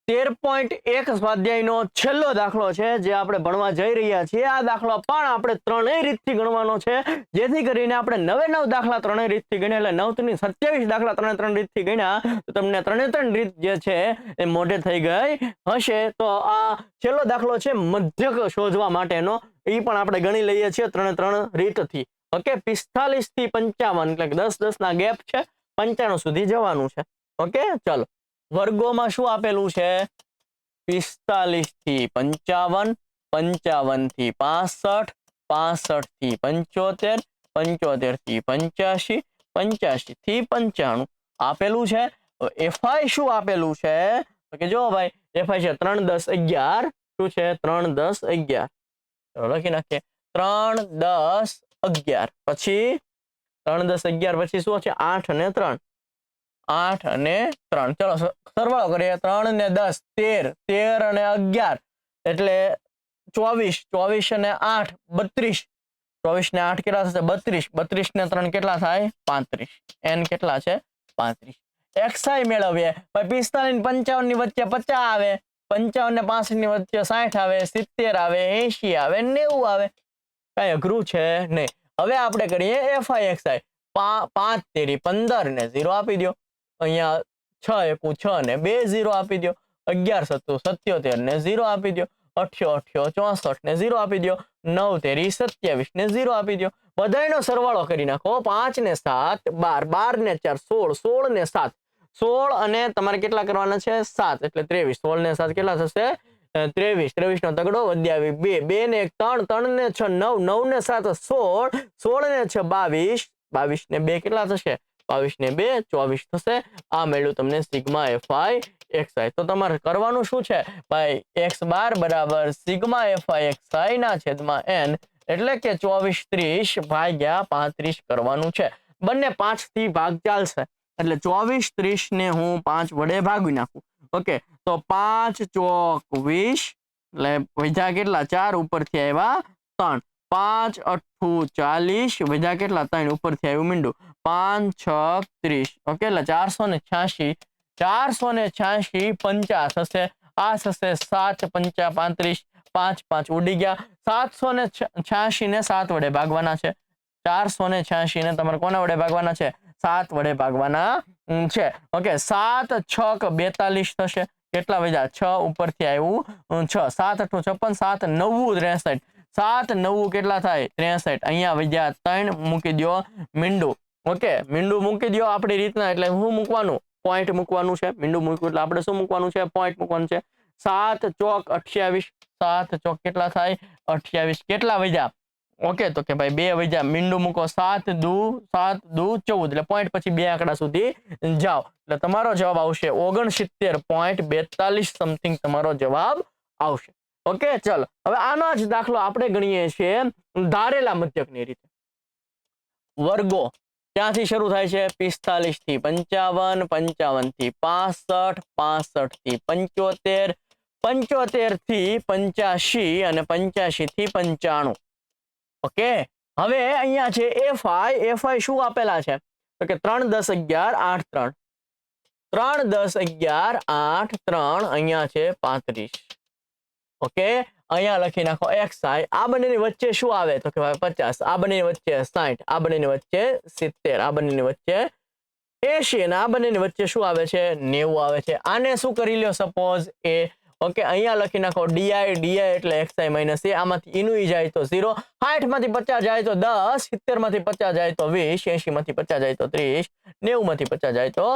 13.1 સ્વાધ્યાયનો છેલ્લો દાખલો છે જે આપણે ભણવા જઈ રહ્યા છીએ। આ દાખલો પણ આપણે ત્રણેય રીતથી ગણવાનો છે, જેથી કરીને આપણે 9 દાખલા ત્રણેય રીતથી ગણ્યા એટલે 9 * 27 દાખલા ત્રણે રીતથી ગણ્યા તો તમને ત્રણ રીત જે છે એ મોઢે થઈ ગઈ હશે। તો આ છેલ્લો દાખલો છે મધ્યક શોધવા માટેનો, એ પણ આપણે ગણી લઈએ છીએ ત્રણ રીતથી। ઓકે, 45 થી 55 એટલે 10 ના ગેપ છે, 95 સુધી જવાનું છે। ઓકે, ચલો વર્ગોમાં શું આપેલું છે? 45 થી 55, 55 થી 65, 65 થી 75, 75 થી 85, 85 થી 95 આપેલું છે। FI શું આપેલું છે? તો કે જો ભાઈ FI છે 3 10 11, શું છે 3 10 11, ચલો લખી નાખીએ 3 10 11, પછી 3 10 11 પછી શું છે 8 અને 3, 8 અને 3, ચલો સરવાળો કરીએ 3 ને 10 13, 13 અને 11 એટલે 24, 24 અને 8 32, 24 ને 8 કેટલા થશે 32, 32 ને 3 કેટલા થાય 35, n કેટલા છે 35। xi મેળવીએ ભાઈ 45 ને 55 ની વચ્ચે 50 આવે, 55 ને 65 ની વચ્ચે 60 આવે, 70 આવે, 80 આવે, 90 આવે, કઈ અઘરું છે નહીં। હવે આપણે કરીએ FI 5 તેરી 15 ને 0 આપી દો, અહીંયા 6 એકુ 6 ને 2 0 આપી દો, 11 સત્તુ 77 ને 0 આપી દો, 8 8 64 ને 0 આપી દો, 9 તેરી 27 ને 0 આપી દો। બધાયનો સરવાળો કરી નાખો, 5 ને 7 12, 12 ને 4 16, 16 ને 7 16 અને તમારે કેટલા કરવાના છે 7 એટલે 23, 16 ને 7 કેટલા થશે 23, 23 નો તગડો વધ્યા 2, 2 ને 1 3, 3 ને 6 9, 9 ને 7 16, 16 ને 6 22, 22 ને 2 કેટલા થશે 22 ને 2 24 થશે। આ મળ્યું તમને સિગ્મા FI xi। તો તમારે કરવાનું શું છે ભાઈ, x બાર બરાબર સિગ્મા FI xi ના છેદમાં n એટલે કે 24 30 ભાગ્યા 35 કરવાનું છે। બંને 5 થી ભાગ ચાલશે એટલે 24 30 ને હું 5 વડે ભાગી નાખું। ઓકે, તો 5 ચોક 20 એટલે વધ્યા કેટલા 4, ઉપરથી આવ્યા 3, 5 અઠ્ઠું 40 વધ્યા કેટલા 3, ઉપરથી આવ્યું મીંડું 5 6 30, ઓકે એટલે 486, 486 50 થશે। આ થશે 7 5 35, 5 5 ઉડી ગયા, 786 ને 7 વડે ભાગવાના છે, 486 ને તમારે કોના વડે ભાગવાના છે 7 વડે ભાગવાના છે। ઓકે, 7 6 42 થશે, કેટલા વધ્યા 6, ઉપરથી આવ્યું 6, 7 8 56, 7 9 63, 7 9 કેટલા થાય 63, અહીંયા વધ્યા 3 મૂકી દો મીંડું। ઓકે, મીંડું મૂકી દો આપણી રીતના, એટલે શું મૂકવાનું પોઈન્ટ મૂકવાનું છે, મીંડું મૂક્યું એટલે આપણે શું મૂકવાનું છે પોઈન્ટ મૂકવાનું છે। 7 ચોક 28, 7 ચોક કેટલા થાય 28, કેટલા વધ્યા ઓકે તો કે ભાઈ 2 વધ્યા, મીંડું મૂકો 7 દુ 14 એટલે પોઈન્ટ પછી 2 આંકડા સુધી જાઓ એટલે તમારો જવાબ આવશે 69.42 સમથિંગ તમારો જવાબ આવશે। ઓકે, ચલો હવે આનો જ દાખલો આપણે ગણીએ છીએ ધારેલા મધ્યકની રીતે। વર્ગો ક્યાંથી શરૂ થાય છે 45 થી 55, 55 થી 65, 65 થી 75, 75 થી 85 અને 85 થી 95। ઓકે, હવે અહીંયા છે FI શું આપેલા છે તો કે 3 10 11 8 3, 3 10 11 8 3, અહીંયા છે 35। ઓકે, અહીંયા લખી નાખો xi, આ બંનેની વચ્ચે શું આવે તો કે ભાઈ 50, આ બંનેની વચ્ચે 60, આ બંનેની વચ્ચે 70, આ બંનેની વચ્ચે 80 અને આ બંનેની વચ્ચે શું આવે છે 90 આવે છે। આને શું કરી લ્યો સપોઝ a। ઓકે, અહીંયા લખી નાખો di એટલે xi - a, આમાંથી ઈનું ઈ જાય તો 0, 60 માંથી 50 જાય તો 10, 70 માંથી 50 જાય તો 20, 80 માંથી 50 જાય તો 30, 90 માંથી 50 જાય તો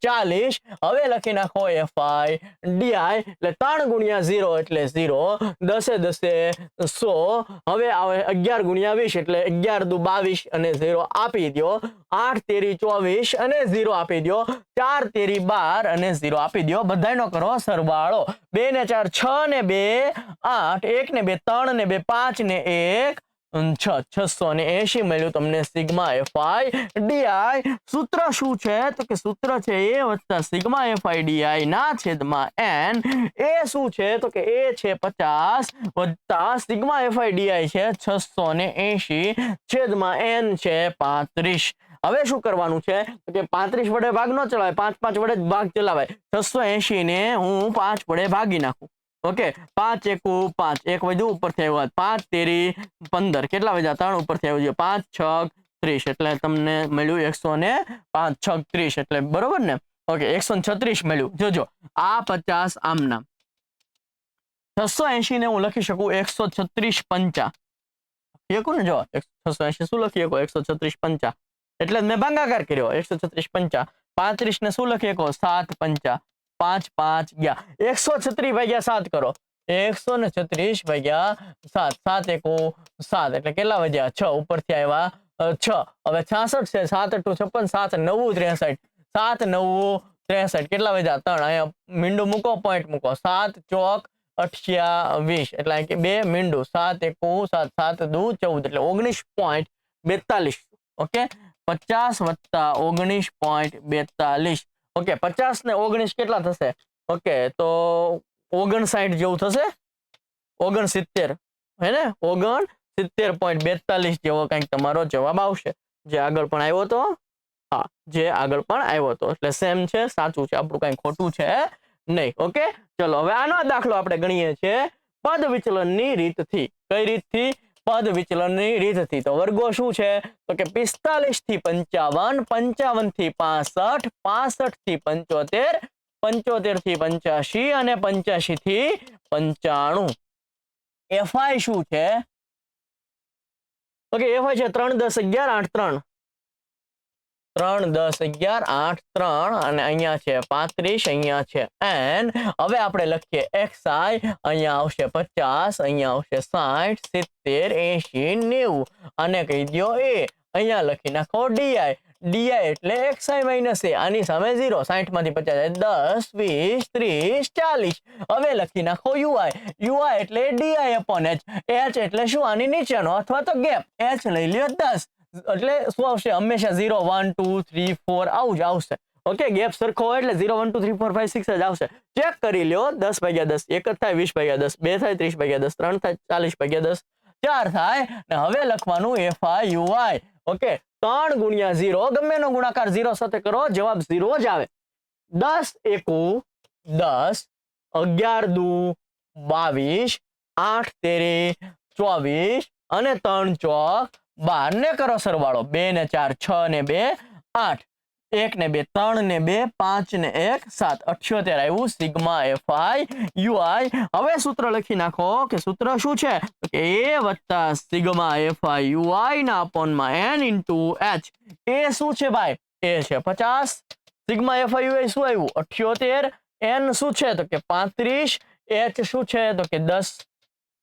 40। હવે લખી નાખો fi di એટલે 3 ગુણ્યા 0 એટલે 0, 10 10 100, હવે આવે 11 ગુણ્યા 20 એટલે 11 દુ 22 અને 0 આપી દો, 8 તેરી 24 અને 0 આપી દો, 4 તેરી 12 અને 0 આપી દો। બધાયનો કરો સરવાળો, 2 ને 4 6 ને 2 8, 1 ને 2 3 ને 2 5 ને 1 6, 680 મળ્યું તમને સિગ્મા FI di। સૂત્ર શું છે તો કે સૂત્ર છે a વત્તા સિગ્મા FI di ના છેદમાં n। એ શું છે તો કે a છે 50 વત્તા સિગ્મા FI di છે 680 છેદમાં n છે 35। હવે શું કરવાનું છે કે 35 વડે ભાગ ન ચલાવાય, 5 5 વડે જ ભાગ ચલાવાય. 680 ને હું 5 વડે ભાગી નાખું. ઓકે, 5 એકુ 5, એક વધ્યું ઉપરથી આવ્યો 5 તેરી 15, કેટલા વધ્યા 3 ઉપરથી આવ્યો 5 6 30, એટલે તમને મળ્યું 105 6 30, એટલે બરોબર ને. ઓકે, 136 મળ્યું. જોજો આ 50 આમના 680 ને હું લખી શકું 136 5, લખી ને જો 680 શું લખી શકો 136 5, એટલે મેં ભાગાકાર કર્યો 136 5. 35 ને શું લખી શકો 7 5, 5 5 ગયા 136 ભાગ્યા 7 કરો, 136 ભાગ્યા 7, 7 એકુ 7, એટલે કેટલા વધ્યા 6, ઉપરથી આવ્યા 6. હવે 66 છે, 7 8 56, 7 9 63, 7 9 63, કેટલા વધ્યા 3, અહીંયા મીંડું મૂકો, પોઈન્ટ મૂકો, 7 ચોક 28, એટલે કે 2 મીંડું, 7 એકુ 7, 7 દુ 14, એટલે 19.42. ઓકે, 50 વત્તા 19.42. ઓકે, 50 ને 19 કેટલા થશે? ઓકે, તો 59 જેવું થશે, 69 હે ને, 69.42 જેવો કંઈક તમારો જવાબ આવશે, જે આગળ પણ આવ્યો હતો. હા, જે આગળ પણ આવ્યો હતો, એટલે સેમ છે, સાચું છે, આપણું કઈ ખોટું છે નહીં. ઓકે, ચલો હવે આનો દાખલો આપણે ગણીએ છીએ પદ વિચલનની રીતથી. કઈ રીતથી? પદ વિચલનની રીતથી. તો વર્ગો શું છે? તો કે 45 થી 55, 55 થી 65, 65 થી 75, 75 થી 85 અને 85 થી 95. FI શું છે? ઓકે, FI છે 3 10 11 8 3, 3 10 11 8 3, અને અહીંયા છે 35, અહીંયા છે n. હવે આપણે લખીએ xi, અહીંયા આવશે 50, અહીંયા આવશે 60 70 80 90, અને કહી દો a. અહીંયા લખી નાખો di, di એટલે xi માઇનસ a, આની સામે 0, 60 માંથી 50 10 20 30 40. હવે લખી નાખો ui, ui એટલે di upon h, h એટલે શું? આની નીચેનો અથવા તો ગેપ, h લઈ લ્યો 10, એટલે શું આવશે? હંમેશા 0 1 2 3 4 આવું જ આવશે. ઓકે, ગેપ સરખો હોય એટલે 0 1 2 3 4 5 6 જ આવશે. ચેક કરી લ્યો, 10 ભાગ્યા 10 1 જ થાય, 20 ભાગ્યા 10 2 થાય, 30 ભાગ્યા 10 3 થાય, 40 ભાગ્યા 10 4 થાય. ને હવે લખવાનું FI UI. ઓકે, 3 ગુણ્યા 0, ગમે એનો ગુણાકાર 0 સાથે કરો, જવાબ 0 જ આવે. 10 એકુ 10, 11 દુ 22, 8 તેરી 24, અને 3 ચોક 12, ને કરો સરવાળો, 2 ને 4 6 ને 2 8, 1 ને 2 3 ને 2 5 ને 1 7, 78 આવ્યું સિગ્મા FI UI. હવે સૂત્ર લખી નાખો કે સૂત્ર શું છે? તો કે a વત્તા સિગ્મા FI UI ના અપોનમાં n ઇન્ટુ h. a શું છે ભાઈ? a છે 50, સિગ્મા FI UI શું આવ્યું? 78, n શું છે? તો કે 35, h શું છે? તો કે 10.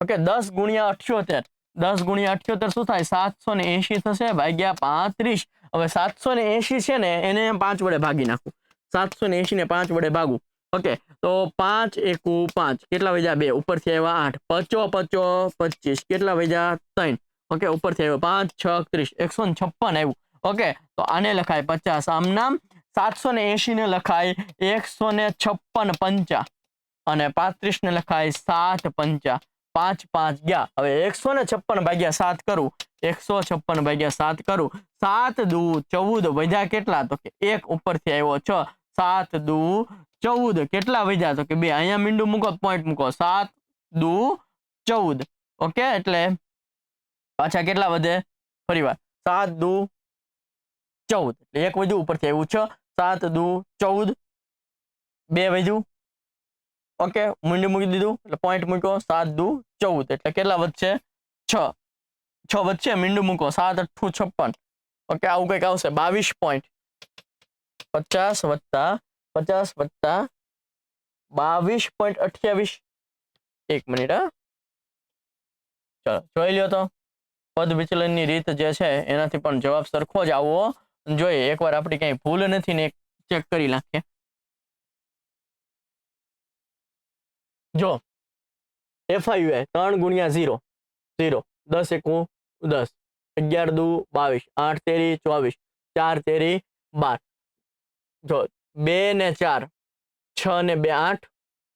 ઓકે, 10 ગુણ્યા 78, 10 ગુણ્યા 78 શું થાય? 780 થશે ભાગ્યા 35. હવે 780 છે ને, એને 5 વડે ભાગી નાખું, 780 ને 5 વડે ભાગું. ઓકે, તો 5 એકુ 5, કેટલા વધ્યા 2, ઉપરથી આવ્યા 8, 5 5 25, કેટલા વધ્યા 3. ઓકે, ઉપરથી આવ્યો 5 6 30, 156 આવ્યું. ઓકે, તો આને લખાય 50 આમ નામ, 780 ને લખાય 156 પંચા, અને 35 ને લખાય 7 પંચા, 5 5 ગયા. હવે 156 ભાગ્યા 7 કરું, 156 ભાગ્યા 7 કરું, 7 દુ 14 વધ્યા કેટલા? તો કે 1 ઉપરથી આવ્યો 6, 7 દુ 14, કેટલા વધ્યા? તો કે 2, અહીંયા મીંડું મૂકો, પોઈન્ટ મૂકો, 7 દુ 14. ઓકે, એટલે પાછા કેટલા વધે? ફરીવાર 7 દુ 14, એટલે 1 વધ્યું, ઉપરથી આવ્યું 6, 7 દુ 14, 2 વધ્યું. ઓકે, મીંડું મૂકી દીધું, એટલે પોઈન્ટ મૂક્યો, 7 દુ 14, એટલે કેટલા વધશે? 6 6 વધશે, મીંડું મૂકો, 7 8 56. ઓકે, આવું કંઈક આવશે 22 પોઈન્ટ. 50 વત્તા 22.28. 1 મિનિટ, હા, ચલો જોઈ લ્યો. તો પદ વિચલનની રીત જે છે એનાથી પણ જવાબ સરખો જ આવવો જોઈએ. એકવાર આપણી કઈ ભૂલ નથી ને ચેક કરી નાખીએ. જો FI 3 ગુણ્યા 0 0, 10 એકુ 10, 11 દુ 22, 8 તેરી 24, 4 તેરી 12. જો 2 ને 4 6 ને 2 8,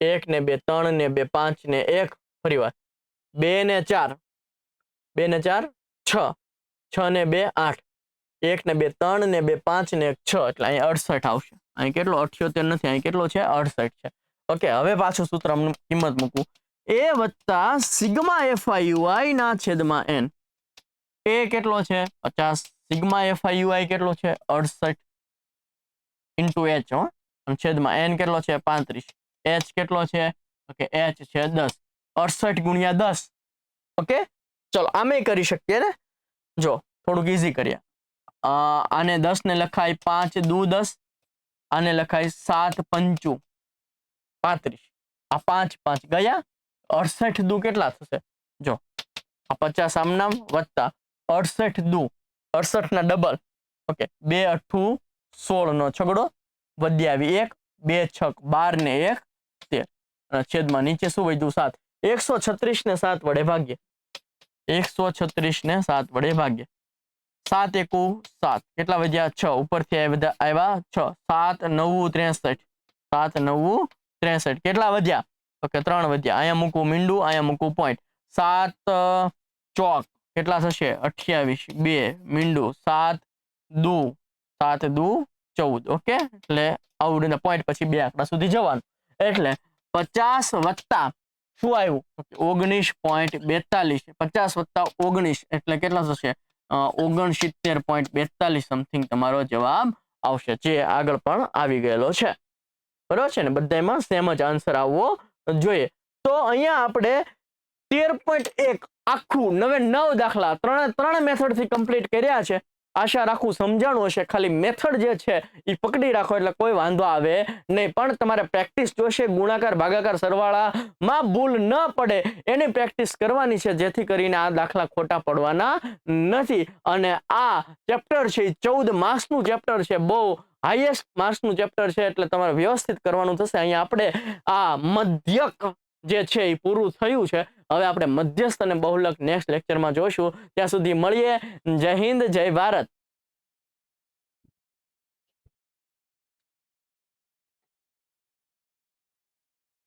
1 ને 2 3 ને 2 5 ને 1, ફરીવાર 2 ને 4 2 ને 4 6, 6 ને 2 8, 1 ને 2 3 ને 2 5 ને 1 6 એટલે અહીં 68 આવશે. અહીં કેટલો 78 નથી, અહીં કેટલો છે 68 છે. ઓકે, હવે પાછું સૂત્ર કિંમત મૂકું. a વત્તા સિગ્મા FIUI ના છેદમાં n. a કેટલો છે 50, સિગ્મા FIUI કેટલો છે 68 ઇન્ટુ h હો, અને છેદમાં n કેટલો છે 35, h કેટલો છે ઓકે h છે 10, 68 ગુણ્યા 10. ઓકે, ચલો આમે કરી શકીએ ને. જો થોડુંક ઈઝી કરીએ. આને 10 ને લખાય 5 દુ 10, આને લખાય 7 પંચું 35. આ 5 5 ગયા, 68 દુ કેટલા થશે? જો આ 50 આમ નામ વત્તા 68 દુ 68 ના ડબલ. ઓકે, 2 8 16 નો છગડો વધ્યાવી 1, 2 6 12 ને 1 13, અને છેદમાં નીચે શું વધ્યું 7. 136 ને 7 વડે ભાગ્ય, 136 ને 7 વડે ભાગ્ય. 7 એકુ 7 કેટલા વધ્યા 6, ઉપરથી આવ્યા 6, 7 9 63, 7 9 63 કેટલા વધ્યા? ઓકે 3 વધ્યા. અહીંયા મૂકું મીંડું, અહીંયા મૂકું પોઈન્ટ. 7 ચોક કેટલા થશે 28, 2 મીંડું, 7 દુ 14. ઓકે, એટલે આવું રીતે પોઈન્ટ પછી 2 આંકડા સુધી જવાનું. એટલે 50 વત્તા શું આવ્યું 19.42, 50 વત્તા 19 એટલે કેટલા થશે 69.42 સમથિંગ તમારો જવાબ આવશે, જે આગળ પણ આવી ગયેલો છે. બરોબર છે ને, બધામાં સેમ જ આન્સર આવવો જોઈએ. તો અહીંયા આપણે 13.1 આખું 9 દાખલા ત્રણ મેથડ થી કમ્પ્લીટ કર્યા છે. આશા રાખું સમજાણું હશે. ખાલી મેથડ જે છે એ પકડી રાખો એટલે કોઈ વાંધો આવે નહીં. પણ તમારે પ્રેક્ટિસ જોશે, ગુણાકાર ભાગાકાર સરવાળામાં ભૂલ ન પડે એની પ્રેક્ટિસ કરવાની છે, જેથી કરીને આ દાખલા ખોટા પડવાના નથી. અને આ ચેપ્ટર છે એ 14 માર્ક્સનું ચેપ્ટર છે, બહુ હાઈએસ્ટ માર્ક્સનું ચેપ્ટર છે, એટલે તમારે વ્યવસ્થિત કરવાનું થશે. અહીંયા આપણે આ મધ્યક જે છે એ પૂરું થયું છે. હવે આપણે મધ્યસ્થ અને બહુલક નેક્સ્ટ લેક્ચરમાં જોઈશું. ત્યાં સુધી મળીએ. જય હિન્દ, જય ભારત.